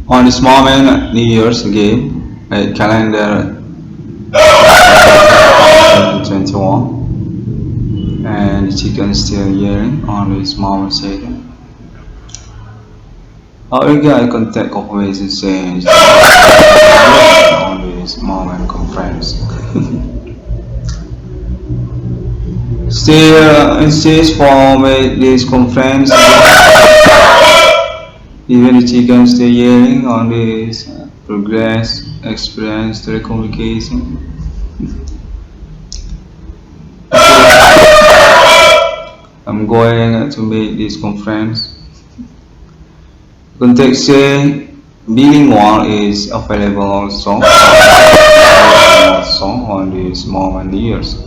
On this moment, New Year's game, a calendar 2021, and the chicken still yelling on this moment saying, I contact corporation saying on this moment conference. Still insist for this conference. Even the chicken still yelling on this progress, experience, telecommunication. I'm going to make this conference. Context say bilingual is available also on this moment years.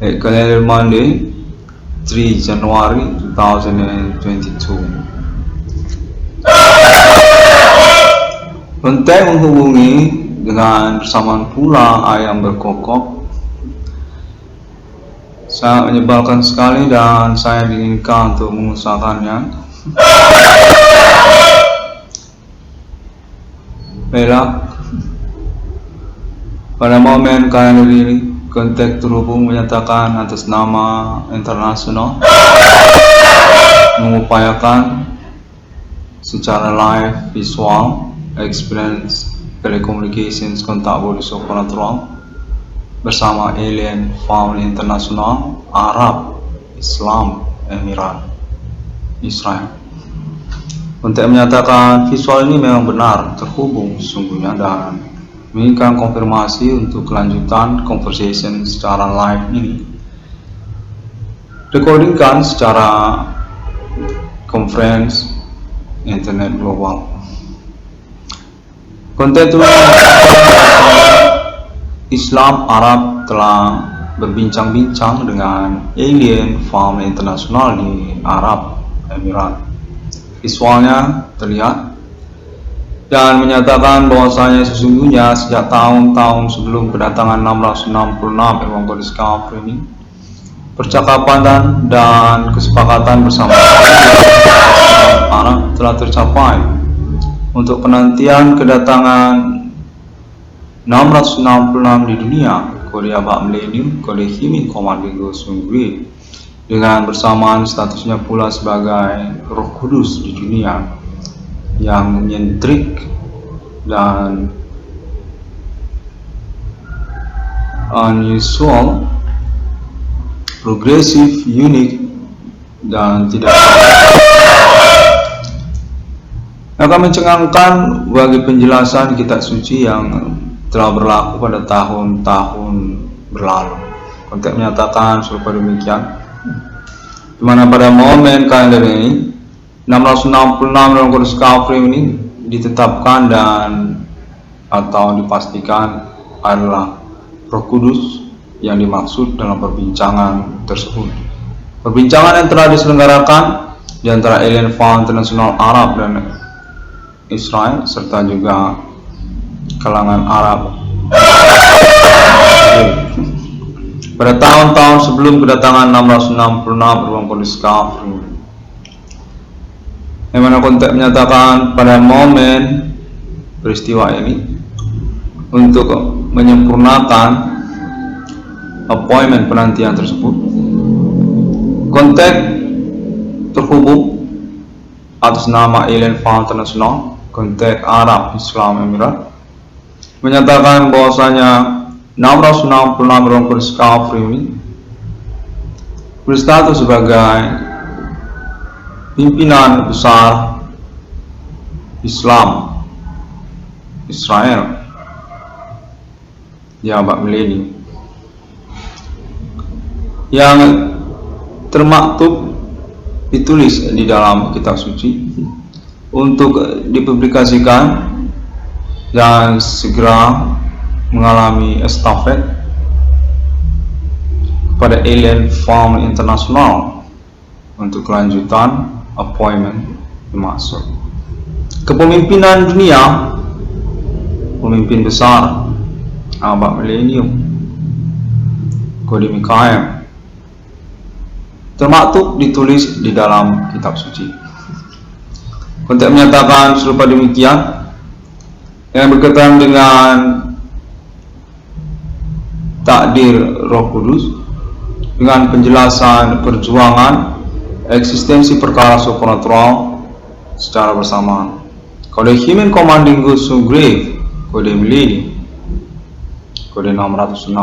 Calendar Monday, 3 January 2022. Kontak menghubungi dengan bersamaan pula ayam berkokok. Sangat menyebalkan sekali dan saya diinginkan untuk mengusahakannya. Baiklah, pada momen kalender ini kontak terhubung menyatakan atas nama internasional mengupayakan secara live visual experience telecommunications kontak body supernatural bersama alien found internasional Arab Islam Emirat Israel. Kontak menyatakan visual ini memang benar terhubung sesungguhnya dan menginginkan konfirmasi untuk kelanjutan conversation secara live ini. Recordingkan secara conference internet global. Konten itu Islam Arab telah berbincang-bincang dengan alien farm internasional di Arab Emirat. Visualnya terlihat dan menyatakan bahwasanya sesungguhnya sejak tahun-tahun sebelum kedatangan 666 Evangel Discovery ini, percakapan dan kesepakatan bersama Arab telah tercapai untuk penantian kedatangan 666 di dunia Korea Bak Millennium Korea Himi Komandigo Sungri dengan bersamaan statusnya pula sebagai Roh Kudus di dunia yang nyentrik dan unusual, progresif, unik dan tidak akan mencengangkan bagi penjelasan kitab suci yang telah berlaku pada tahun-tahun berlalu. Kontek menyatakan serupa demikian, di mana pada momen kalender ini 666 dalam Discovery ini ditetapkan dan atau dipastikan adalah Roh Kudus yang dimaksud dalam perbincangan tersebut. Perbincangan yang telah diselenggarakan di antara alien found internasional Arab dan Israel serta juga kalangan Arab pada tahun-tahun sebelum kedatangan 666 Evangel Discovery, yang mana kontak menyatakan pada momen peristiwa ini untuk menyempurnakan appointment penantian tersebut. Kontak terhubung atas nama alien found internasional kontak Arab Islam Emirat menyatakan bahwasanya 666 Evangel Discovery ini berstatus sebagai pimpinan besar Islam Israel di abad milenium yang termaktub ditulis di dalam kitab suci untuk dipublikasikan dan segera mengalami estafet kepada alien farm internasional untuk kelanjutan appointment dimaksud kepemimpinan dunia, pemimpin besar abad milenium Kode Mikael termaktub ditulis di dalam kitab suci. Konteks menyatakan serupa demikian yang berkaitan dengan takdir Roh Kudus dengan penjelasan perjuangan eksistensi perkara supernatural secara bersamaan. Kode Human Commanding Goes to Grave, kode Millennium, kode 666.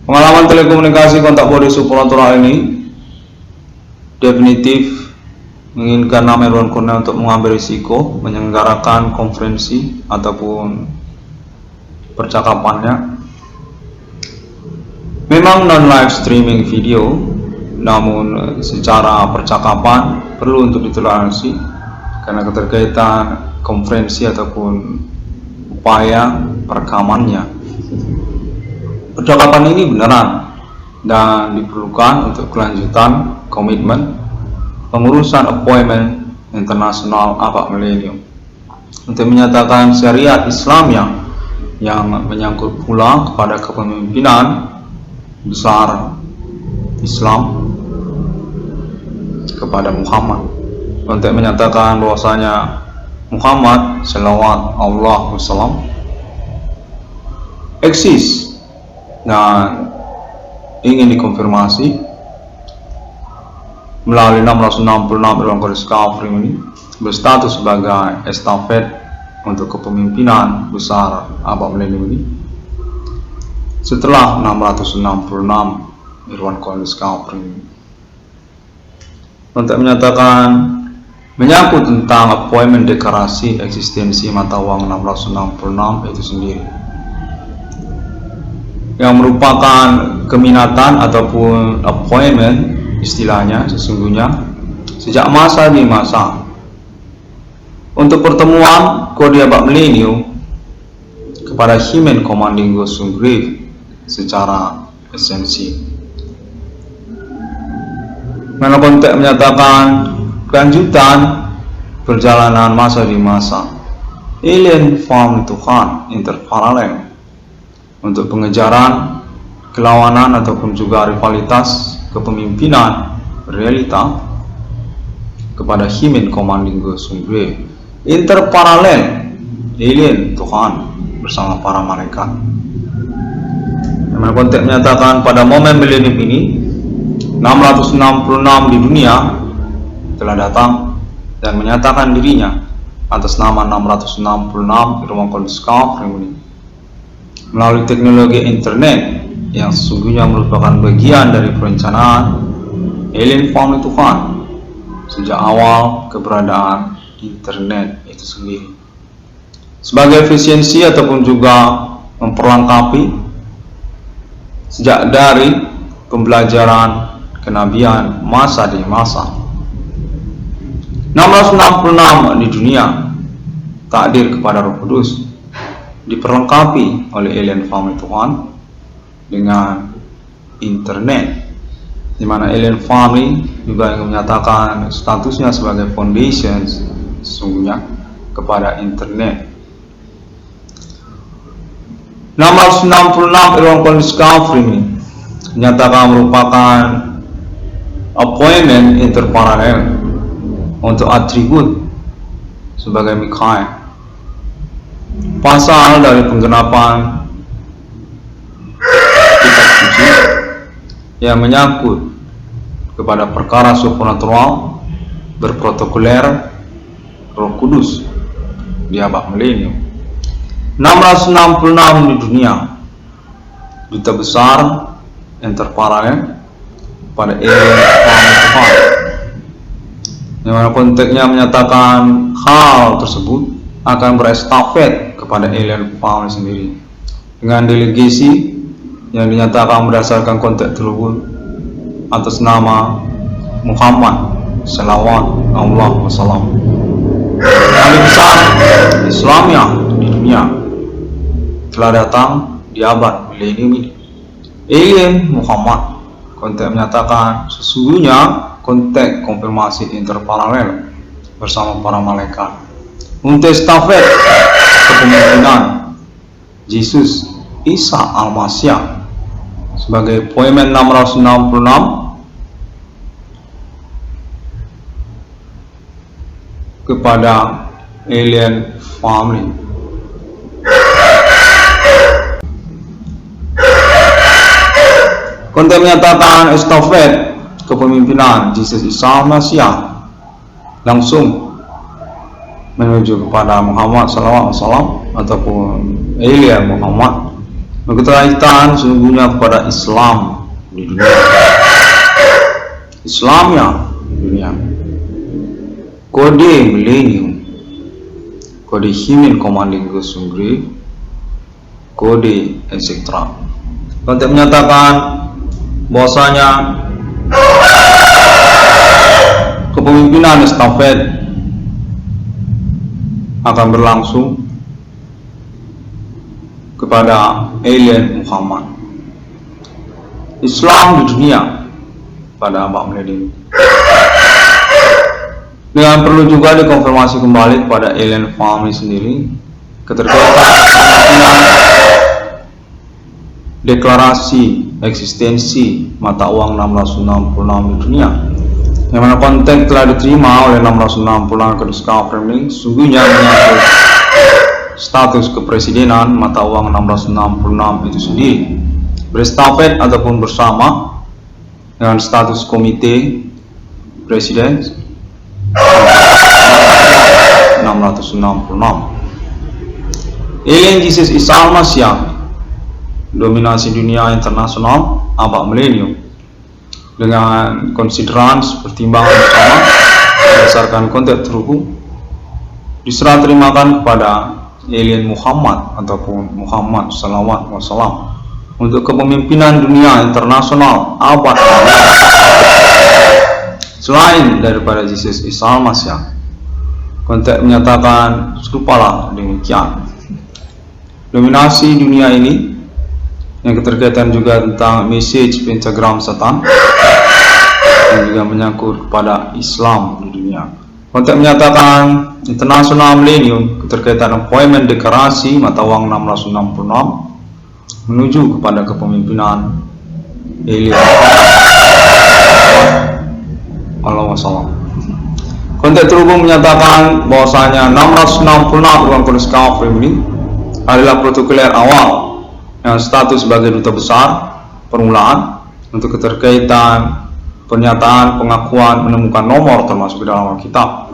Pengalaman telekomunikasi kontak body supernatural ini definitif menginginkan nama Edward Cornell untuk mengambil risiko menyelenggarakan konferensi ataupun percakapannya. Memang non live streaming video, namun secara percakapan perlu untuk ditoleransi karena keterkaitan konferensi ataupun upaya perekamannya. Percakapan ini beneran dan diperlukan untuk kelanjutan komitmen pengurusan appointment internasional abad milenium untuk menyatakan syariat Islam yang menyangkut pula kepada kepemimpinan besar Islam kepada Muhammad, untuk menyatakan bahwasanya Muhammad sallallahu alaihi wasallam eksis dan ingin dikonfirmasi melalui 666 Ruang Kode Skafrim ini berstatus sebagai estafet untuk kepemimpinan besar abad milenium ini setelah 666 Irwan Kode Skafrim untuk menyatakan menyangkut tentang appointment deklarasi eksistensi mata uang 666 itu sendiri, yang merupakan keminatan ataupun appointment istilahnya sesungguhnya sejak masa di masa untuk pertemuan kode abad milenium kepada Human Commanding Goes to Grave secara esensi. Mana konteks menyatakan kelanjutan perjalanan masa di masa alien form Tuhan interparalel untuk pengejaran kelawanan ataupun juga rivalitas kepemimpinan realita kepada Human Commanding Goes to Grave interparalel alien Tuhan bersama para malaikat. Yang konteks menyatakan pada momen milenium ini 666 di dunia telah datang dan menyatakan dirinya atas nama 666 di Ruang Kode Skafrim ini melalui teknologi internet yang sesungguhnya merupakan bagian dari perencanaan alien family Tuhan sejak awal keberadaan internet itu sendiri, sebagai efisiensi ataupun juga memperlengkapi sejak dari pembelajaran kenabian masa di masa. 666 di dunia takdir kepada Roh Kudus diperlengkapi oleh alien family Tuhan dengan internet, di mana alien family juga ingin menyatakan statusnya sebagai foundation sesungguhnya kepada internet. 666 Ruang Kode Skafrim ini menyatakan merupakan appointment interparalel untuk atribut sebagai Mikael, pasal dari penggenapan kitab suci yang menyangkut kepada perkara supernatural berprotokoler Roh Kudus di abad milenium. 666 di dunia, duta besar interparalel pada alien Tuhan, yang mana konteksnya menyatakan hal tersebut akan berestafet kepada alien family sendiri dengan delegasi yang dinyatakan berdasarkan konteks tersebut atas nama Muhammad sallallahu alaihi wasallam, nabi besar Islamnya di dunia, telah datang di abad milenium ini. Alien Muhammad konteks menyatakan sesungguhnya konteks konfirmasi interparalel bersama para malaikat untuk estafet kepemimpinan Yesus Isa Al-Masih sebagai appointment 666 kepada alien family. Konten menyatakan estafet kepemimpinan Jesus Isa Masih langsung menuju kepada Muhammad SAW ataupun alien Muhammad, berkaitan sesungguhnya kepada Islam di dunia. Islamnya di dunia. Kode milenium, kode human commanding sungguh, kode etc. Konten menyatakan bahwasanya kepemimpinan estafet akan berlangsung kepada alien Muhammad. Islam di dunia pada abad milenium. Dengan perlu juga dikonfirmasi kembali kepada alien family sendiri keterkaitan dengan deklarasi eksistensi mata uang 666 di dunia, yang mana konteks telah diterima oleh 666 ke Discovery ini sungguhnya menyangkut status kepresidenan mata uang 666 itu sendiri, berestafet ataupun bersama dengan status komite presiden 666. Alien Jesus Isa Masih dominasi dunia internasional abad milenium dengan konsiderans pertimbangan bersama berdasarkan konteks terhubung diserah terimakan kepada alien Muhammad ataupun Muhammad Salawat Wassalam untuk kepemimpinan dunia internasional abad milenium. Selain daripada Jesus Isa Masih, konteks menyatakan serupalah demikian. Dominasi dunia ini yang keterkaitan juga tentang message pentagram Satan dan juga menyangkut kepada Islam di dunia. Konteks menyatakan internasional milenium keterkaitan appointment deklarasi mata uang 666 menuju kepada kepemimpinan alien Allah wassalam. Konteks terhubung menyatakan bahwasanya 666 ruang kudus kafir ini adalah protokoler awal yang status sebagai duta besar permulaan untuk keterkaitan pernyataan pengakuan menemukan nomor termasuk di dalam Alkitab,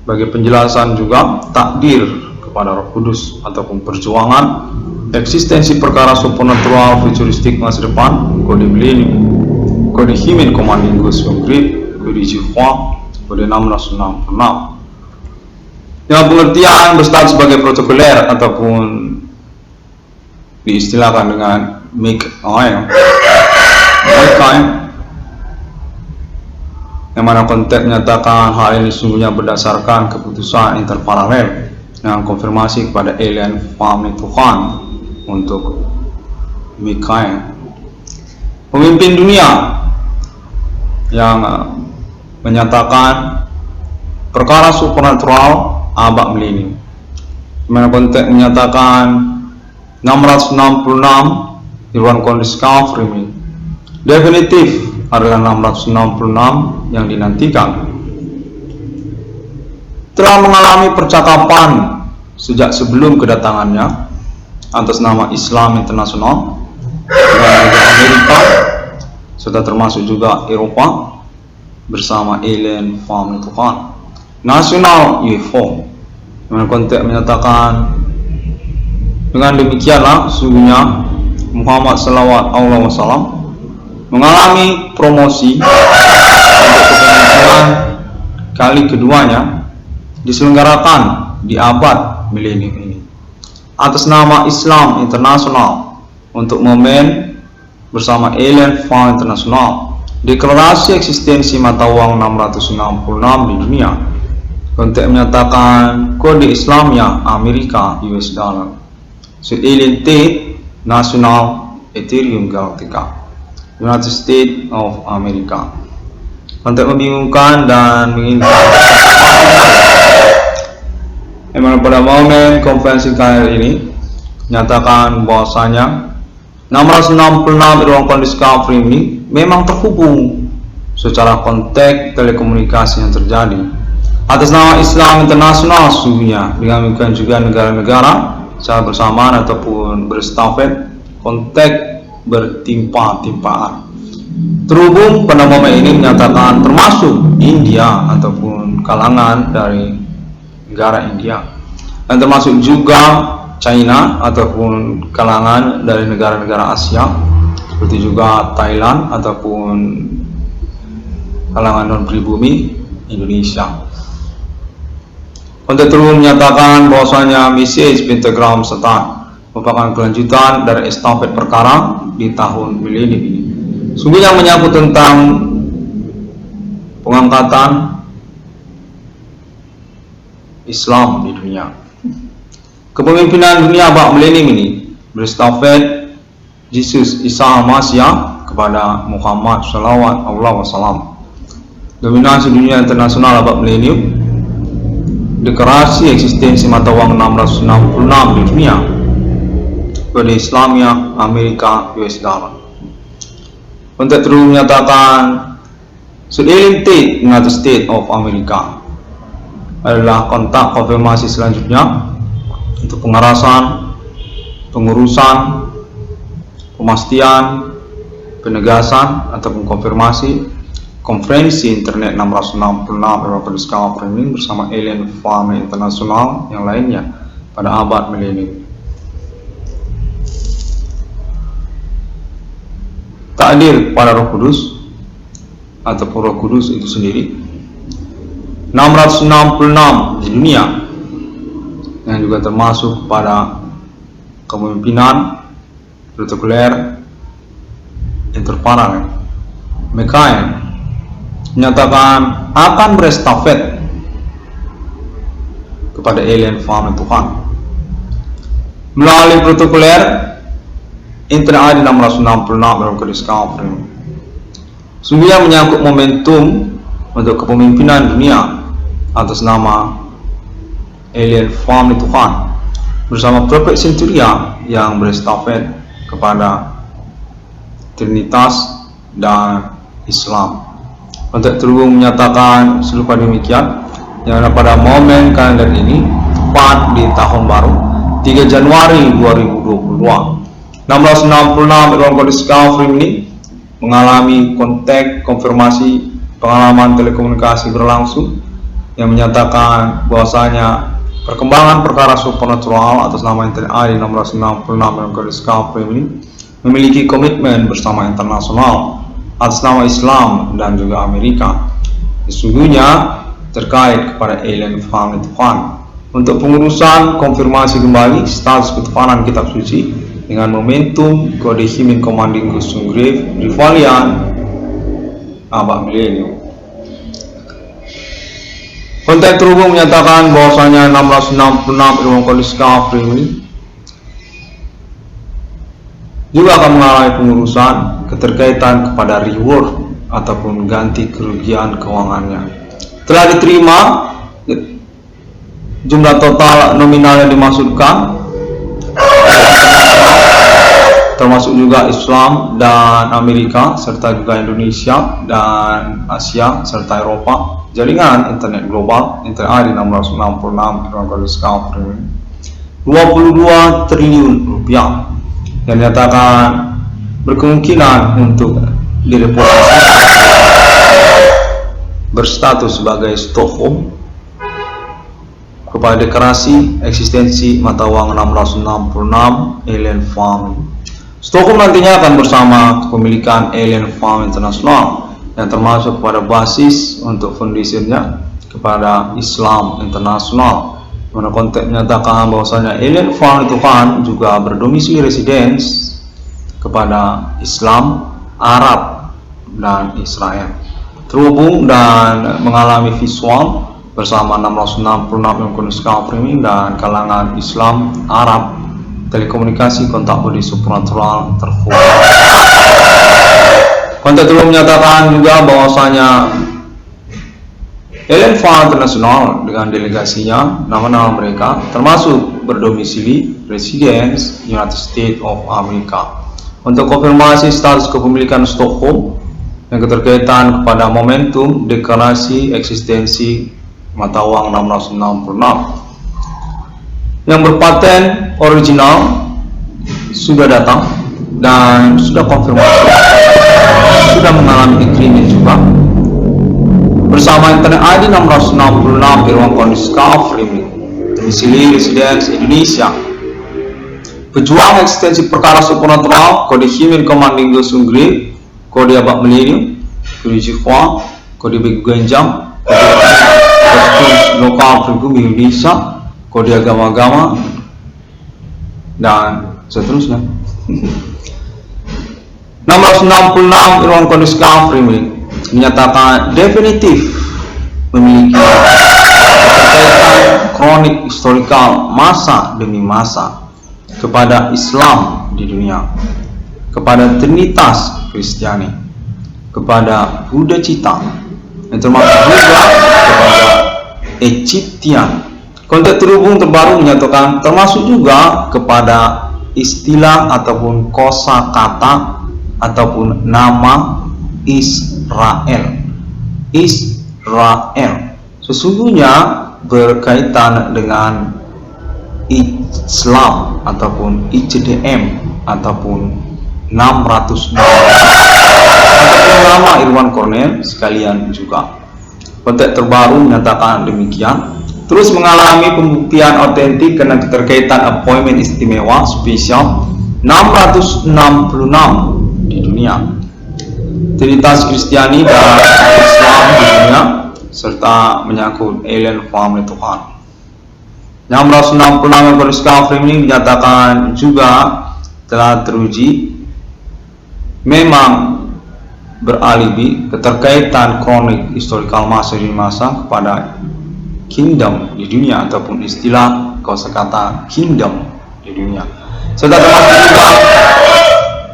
bagi penjelasan juga takdir kepada Roh Kudus ataupun perjuangan eksistensi perkara supernatural futuristik masa depan, kode milenium, kode human commanding grid, kode Jihwa, kode 666 dengan pengertian berstatus sebagai protokoler ataupun diistilahkan dengan make-time, yang mana konteks menyatakan hal ini sesungguhnya berdasarkan keputusan interparalel dengan konfirmasi kepada alien family Tuhan untuk make-time, pemimpin dunia yang menyatakan perkara supernatural abad milenium, yang mana konteks menyatakan 666 di ruang kondisi kafir ini definitif adalah 666 yang dinantikan. Telah mengalami percakapan sejak sebelum kedatangannya atas nama Islam internasional dengan juga Amerika serta termasuk juga Eropa bersama alien family Tuhan nasional UFO, dengan konteks menyatakan dengan demikianlah sesungguhnya Muhammad Salawat Allah Wassalam mengalami promosi untuk kepemimpinan kali keduanya diselenggarakan di abad milenium ini atas nama Islam internasional untuk momen bersama alien fund internasional deklarasi eksistensi mata uang 666 di dunia. Konteks menyatakan kode Islamnya Amerika US dollar, alien T nasional Ethereum Galactica United States of America. Konteks membingungkan dan menginginkan memang pada momen konferensi kali ini nyatakan bahwasanya 666 ruang kondisi kafir ini memang terhubung secara konteks telekomunikasi yang terjadi Atas nama Islam internasional sesungguhnya dengan juga negara-negara secara bersamaan ataupun berestafet kontak bertimpa-timpaan. Terhubung pada momen ini menyatakan termasuk India ataupun kalangan dari negara India, dan termasuk juga China ataupun kalangan dari negara-negara Asia seperti juga Thailand ataupun kalangan non-pribumi Indonesia. Kontak terhubung menyatakan bahwasanya message pentagram Satan merupakan kelanjutan dari estafet perkara di tahun milenium ini. Sungguhnya menyangkut tentang pengangkatan Islam di dunia. Kepemimpinan dunia abad milenium ini berestafet Yesus Isa Masya kepada Muhammad Shallallahu Alaihi Wasallam. Dominasi dunia internasional abad milenium, deklarasi eksistensi mata uang 666 di dunia pada Islamia, Amerika, US dollar. Kontak terus menyatakan United States of America adalah kontak konfirmasi selanjutnya untuk pengarasan, pengurusan, pemastian, penegasan ataupun konfirmasi konferensi internet 666 Eropa Discovery bersama alien farm internasional yang lainnya pada abad milenium. Takdir pada Roh Kudus ataupun Roh Kudus itu sendiri 666 di dunia, yang juga termasuk pada kepemimpinan protokoler interparalel Mikael menyatakan akan berestafet kepada alien farm Tuhan melalui protokoler internet 666 dalam Discovery. Sungguhnya menyangkut momentum untuk kepemimpinan dunia atas nama alien farm Tuhan bersama Prophet Centuria yang berestafet kepada Trinitas dan Islam. Kontak terhubung menyatakan serupa demikian, yang pada momen kalender ini tepat di tahun baru 3 Januari 2022 1666 Eropa Discovery ini mengalami kontak konfirmasi pengalaman telekomunikasi berlangsung yang menyatakan bahwasanya perkembangan perkara supernatural atas nama internet ID 1666 Eropa Discovery ini memiliki komitmen bersama internasional atas nama Islam dan juga Amerika, sesungguhnya terkait kepada alien farm Tuhan untuk pengurusan konfirmasi kembali status ketuhanan kitab suci dengan momentum kode Himin Commanding Gusung Grave Rivalian abad milenium. Kontak terhubung menyatakan bahwasanya 1666 Eropa Discovery ini juga akan mengalami pengurusan keterkaitan kepada reward ataupun ganti kerugian keuangannya. Telah diterima jumlah total nominal yang dimaksudkan, termasuk juga Islam dan Amerika serta juga Indonesia dan Asia serta Eropa. Jaringan internet global internet ID 666 Eropa Discovery 22 triliun rupiah yang dinyatakan berkemungkinan untuk direputasi berstatus sebagai Stockholm kepada deklarasi eksistensi mata uang 666 alien farm. Stockholm nantinya akan bersama kepemilikan alien farm internasional yang termasuk pada basis untuk foundationnya kepada Islam internasional, mana konteks menyatakan bahwasanya alien farm Tuhan juga berdomisili residence kepada Islam, Arab dan Israel. Terhubung dan mengalami visual bersama 666 Discovery dan kalangan Islam, Arab, telekomunikasi kontak body supernatural terhubung. Kontak terhubung menyatakan juga bahwasanya alien farm internasional dengan delegasinya, nama-nama mereka termasuk berdomisili residence United States of America. Untuk konfirmasi status kepemilikan Stockholm yang keterkaitan kepada momentum deklarasi eksistensi mata uang 666. Yang berpaten original sudah datang dan sudah konfirmasi, sudah mengalami agreement juga bersama Internet ID 666 Irwan Kondiska Framing, domisili residence Indonesia, pejuang eksistensi perkara supernatural, kode Himen Commanding Sungri, kode Abad Milenium, kode Jihwa, kode Begenjam, kode lokal pribumi Indonesia, kode agama-agama, dan seterusnya. 666 Irwan Kondiska Framing menyatakan definitif memiliki kaitan kronik historikal masa demi masa kepada Islam di dunia, kepada Trinitas Kristiani, kepada Buddha Cita, yang termasuk juga kepada Egyptian. Konteks terhubung terbaru menyatakan termasuk juga kepada istilah ataupun kosakata ataupun nama Israel. Sesungguhnya berkaitan dengan Islam ataupun ICDM ataupun 600 ataupun nama Irwan Cornell sekalian juga. Konteks terbaru menyatakan demikian. Terus mengalami pembuktian otentik karena keterkaitan appointment istimewa spesial 666 di dunia, Trinitas Kristiani dan Islam di dunia, serta menyangkut alien family Tuhan. 666 yang Kondiska Framing dinyatakan juga telah teruji memang beralibi keterkaitan kronik historikal masa di masa kepada kingdom di dunia ataupun istilah kosakata kingdom di dunia, serta termasuk juga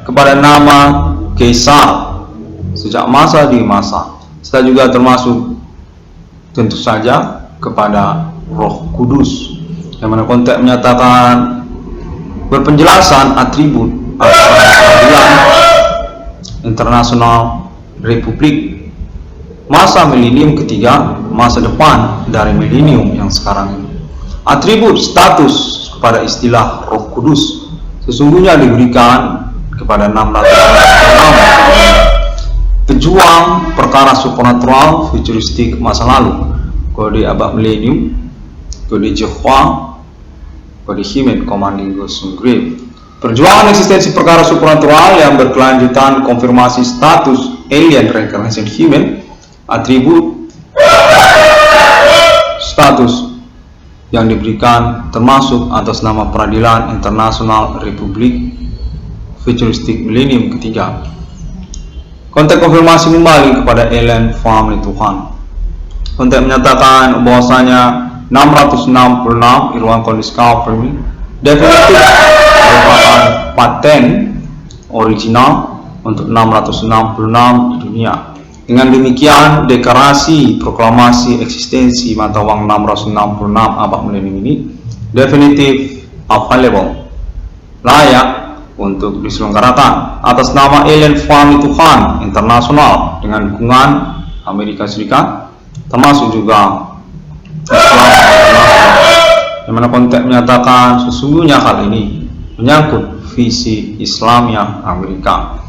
kepada nama Kaisar sejak masa di masa, serta juga termasuk tentu saja kepada Roh Kudus, yang mana konteks menyatakan berpenjelasan atribut peradilan internasional Republik masa milenium ketiga, masa depan dari milenium yang sekarang ini. Atribut status kepada istilah Roh Kudus sesungguhnya diberikan kepada 666 pejuang perkara supernatural futuristik masa lalu, kode Abad Milenium, kode Jehwa, kode Himen Commanding Sungri. Perjuangan eksistensi perkara supernatural yang berkelanjutan konfirmasi status alien reincarnation human, atribut status yang diberikan termasuk atas nama Peradilan Internasional Republik Futuristik Milenium ketiga. Konteks konfirmasi kembali kepada alien family Tuhan. Konteks menyatakan bahwasanya 666 Irwan Kondiska Framing definitif merupakan paten original untuk 666 di dunia. Dengan demikian, deklarasi proklamasi eksistensi mata uang 666 Abad Milenium ini definitif available, layak untuk diselenggarakan atas nama alien family Tuhan internasional dengan dukungan Amerika Serikat, termasuk juga Islam, yang mana konteks menyatakan sesungguhnya hal ini menyangkut visi Islamnya Amerika,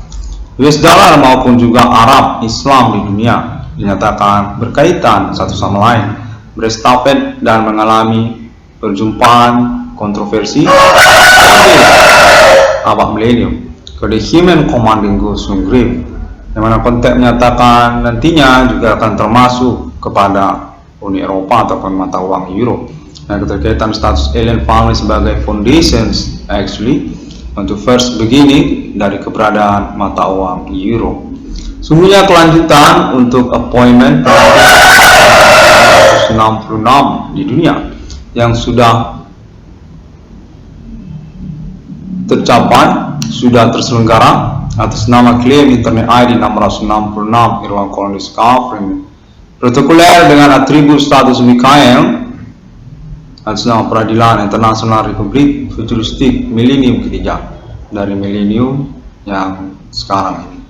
US dollar maupun juga Arab Islam di dunia dinyatakan berkaitan satu sama lain, berestafet dan mengalami perjumpaan kontroversi Abad Milenium, kode Himen Commanding Sungri, yang mana konteks menyatakan nantinya juga akan termasuk kepada Uni Eropa ataupun mata uang Euro. Nah, keterkaitan status alien family sebagai foundations actually untuk first beginning dari keberadaan mata uang Euro. Sungguhnya kelanjutan untuk appointment 66 di dunia yang sudah tercapai, sudah terselenggara atas nama klaim Internet ID 666 Irwan Kondiska Framing, protokoler dengan atribut status Mikael atas nama Peradilan Internasional Republik Futuristik Milenium ketiga dari milenium yang sekarang ini.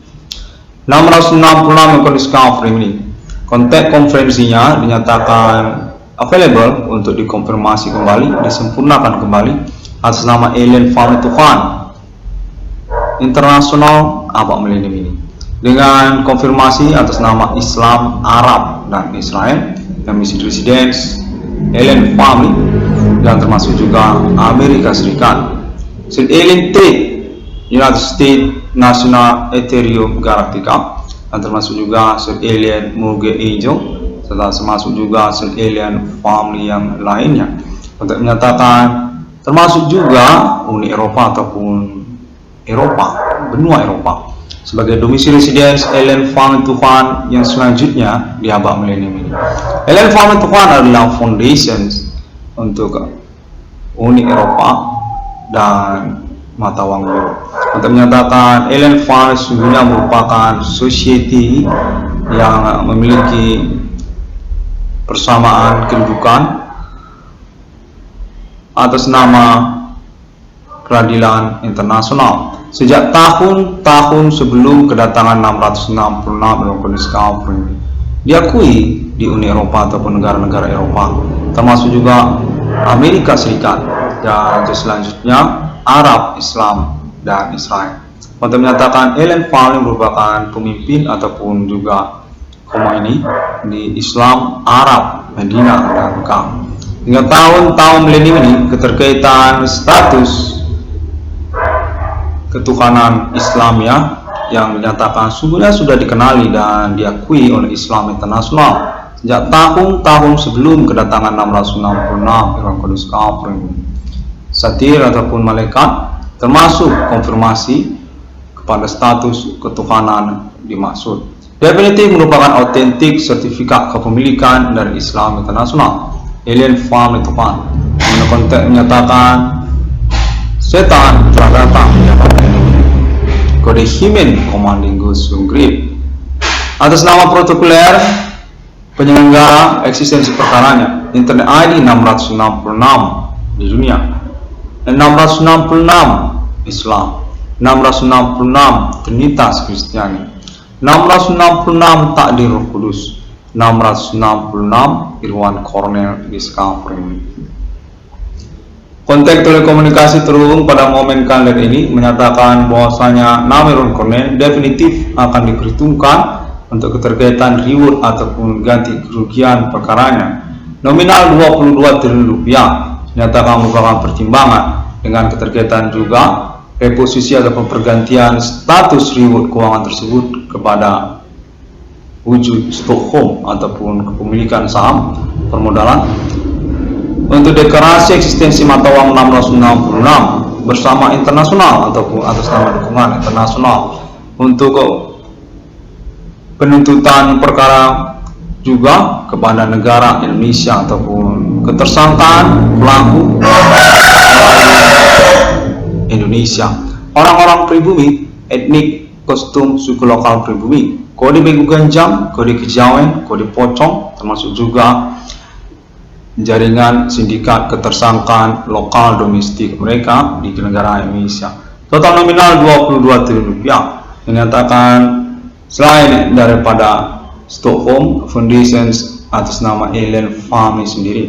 666 Kondiska Framing, konteks konferensinya dinyatakan available untuk dikonfirmasi kembali, disempurnakan kembali atas nama Alien Family Tuhan Internasional Abak Milenium ini, dengan konfirmasi atas nama Islam, Arab, dan Israel, yang misi residence Alien Family, dan termasuk juga Amerika Serikat, Alien Trade, United States National Ethereum Galactica, dan termasuk juga Alien Muge Angel, serta termasuk juga Alien Family yang lainnya, untuk menyatakan termasuk juga Uni Eropa ataupun Eropa, benua Eropa, sebagai domisili residence Alien Family Tuhan yang selanjutnya di abad milenium ini. Alien Family Tuhan adalah foundations untuk Uni Eropa dan mata uang euro, untuk menyatakan Alien Family sesungguhnya merupakan society yang memiliki persamaan kedudukan atas nama peradilan internasional sejak tahun-tahun sebelum kedatangan 666 European Discovery, diakui di Uni Eropa ataupun negara-negara Eropa, termasuk juga Amerika Serikat, dan selanjutnya Arab, Islam, dan Israel, untuk menyatakan Alien Family merupakan pemimpin ataupun juga Khomeini di Islam, Arab, Medina, dan Mekah. Hingga tahun-tahun milenium ini, keterkaitan status ketuhanan Islamia yang dinyatakan sungguhnya sudah dikenali dan diakui oleh Islam internasional sejak tahun-tahun sebelum kedatangan 666 European Discovery. Satir ataupun malaikat, termasuk konfirmasi kepada status ketuhanan dimaksud. Definitif merupakan autentik sertifikat kepemilikan dari Islam internasional. Alien Family Tuhan dengan konteks menyatakan setan telah datang kode Himen Commanding Gusung Grip atas nama protokoler penyelenggara eksistensi perkaranya, Internet ID 666 di dunia, 666 Islam, 666 Trinitas Kristiani, 666 Takdir Roh Kudus, 666 Irwan Cornel Discovery. Konteks telekomunikasi terhubung pada momen kalender ini menyatakan bahwasanya nama Irwan Cornel definitif akan diperhitungkan untuk keterkaitan reward ataupun ganti kerugian perkaranya. Nominal 22 triliun rupiah dinyatakan merupakan pertimbangan dengan keterkaitan juga reposisi ataupun pergantian status reward keuangan tersebut kepada wujud Stockholm ataupun kepemilikan saham permodalan untuk deklarasi eksistensi mata uang 666 bersama internasional ataupun atas nama dukungan internasional untuk penuntutan perkara juga kepada negara Indonesia ataupun ketersangkaan pelaku Indonesia, orang-orang pribumi, etnik, kostum, suku lokal pribumi, kode Begu Ganjang, kode Kejawen, kode Pocong, termasuk juga jaringan sindikat ketersangkaan lokal domestik mereka di negara Indonesia. Total nominal 22 triliun rupiah dinyatakan selain daripada Stockholm Foundations atas nama Alien Family sendiri.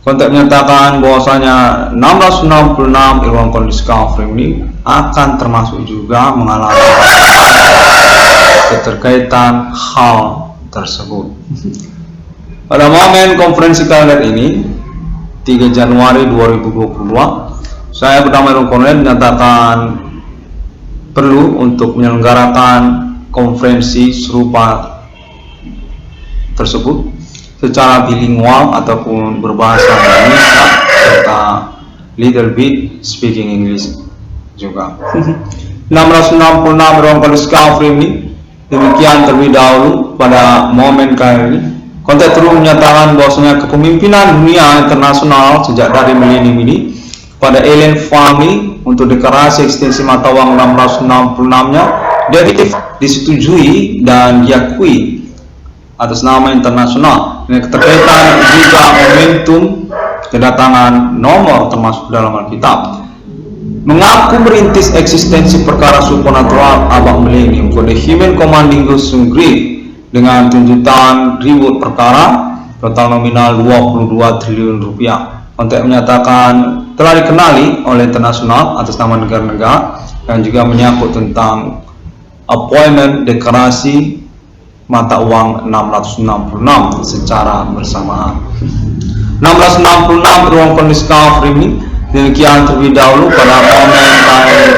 Konteks menyatakan bahwasanya 666 Irwan Cornel Discovery ini akan termasuk juga mengalami keterkaitan hal tersebut. Pada momen konferensi kalender ini 3 Januari 2022, saya bernama Irwan Cornel menyatakan perlu untuk menyelenggarakan konferensi serupa tersebut secara bilingual ataupun berbahasa Indonesia serta little bit speaking English juga. 666 Irwan Cornel Discovery ini demikian terlebih dahulu pada momen kali ini. Konteks terus menyatakan bahwasanya kepemimpinan dunia internasional sejak dari milenium ini pada Alien Family untuk deklarasi eksistensi mata uang 666-nya definitif disetujui dan diakui atas nama internasional dengan keterkaitan juga momentum kedatangan nomor termasuk dalam Alkitab mengaku merintis eksistensi perkara supernatural abad milenium kode Himen Commanding Gusung Grip dengan tuntutan reward perkara total nominal 22 triliun rupiah. Konteks menyatakan telah dikenali oleh internasional atas nama negara-negara dan juga menyangkut tentang appointment deklarasi mata uang 666 secara bersamaan. 666 ruang kondisi framing. Demikian terlebih dahulu pada komen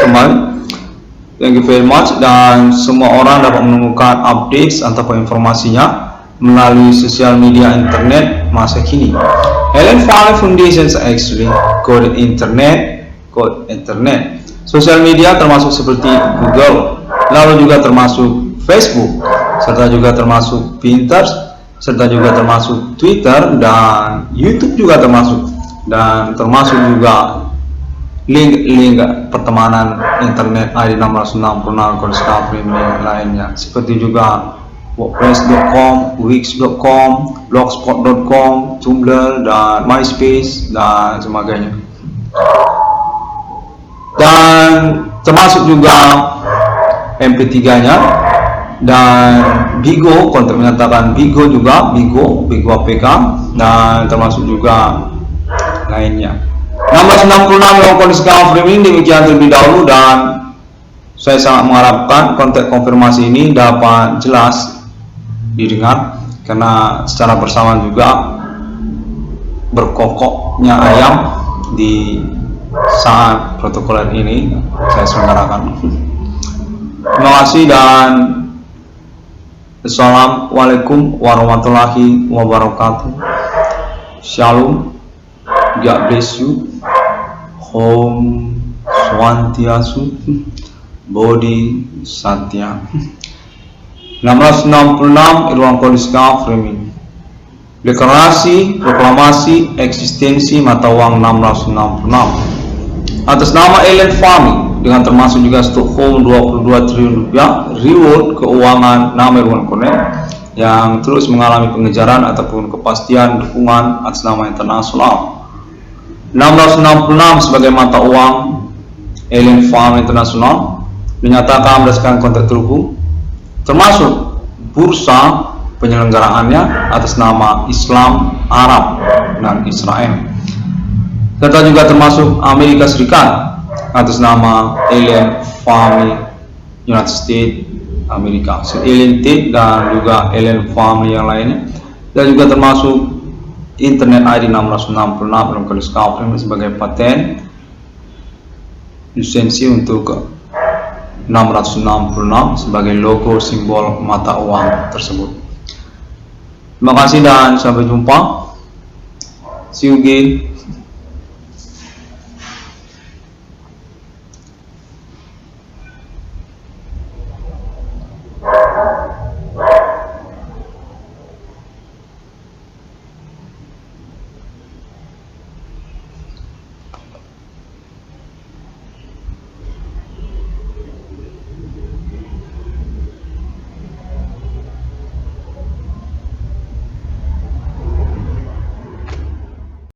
kembali. Thank you very much, dan semua orang dapat menemukan updates ataupun informasinya melalui sosial media internet masa kini. Helen Farley Foundation actually code internet. Sosial media termasuk seperti Google, lalu juga termasuk Facebook, serta juga termasuk Pinterest, serta juga termasuk Twitter, dan YouTube juga termasuk, dan termasuk juga link pertemanan internet ID 666 konstafri lainnya, seperti juga wordpress.com, wix.com, blogspot.com, Tumblr, dan MySpace, dan sebagainya. Dan termasuk juga MP3-nya, dan Bigo, kontak menyatakan Bigo juga, Bigo APK, dan termasuk juga lainnya. 666 ruang kondisi framing. Demikian terlebih dahulu, dan saya sangat mengharapkan konteks konfirmasi ini dapat jelas didengar, karena secara bersamaan juga berkokoknya ayam di saat protokoler ini saya selenggarakan. Terima kasih, dan Assalamualaikum warahmatullahi wabarakatuh. Shalom, God bless you, Om Swantiastu, Bodhi Satya. 666 ruang kondisi framing. Deklarasi proklamasi eksistensi mata uang 666 atas nama Ellen Farming, dengan termasuk juga Stockholm 22 triliun rupiah reward keuangan nama Irwan Connect yang terus mengalami pengejaran ataupun kepastian dukungan atas nama internasional. 666 sebagai mata uang Ellen Farm Internasional dinyatakan berdasarkan kontrak terhubung, termasuk bursa penyelenggaraannya atas nama Islam, Arab, dan Israel, serta juga termasuk Amerika Serikat atas nama Ellen Farm United States Amerika, Ellen Tate, dan juga Ellen Farm yang lainnya, dan juga termasuk Internet ID 666 dalam kondisi frame sebagai paten lisensi untuk 666 sebagai logo simbol mata uang tersebut. Terima kasih dan sampai jumpa. See you again.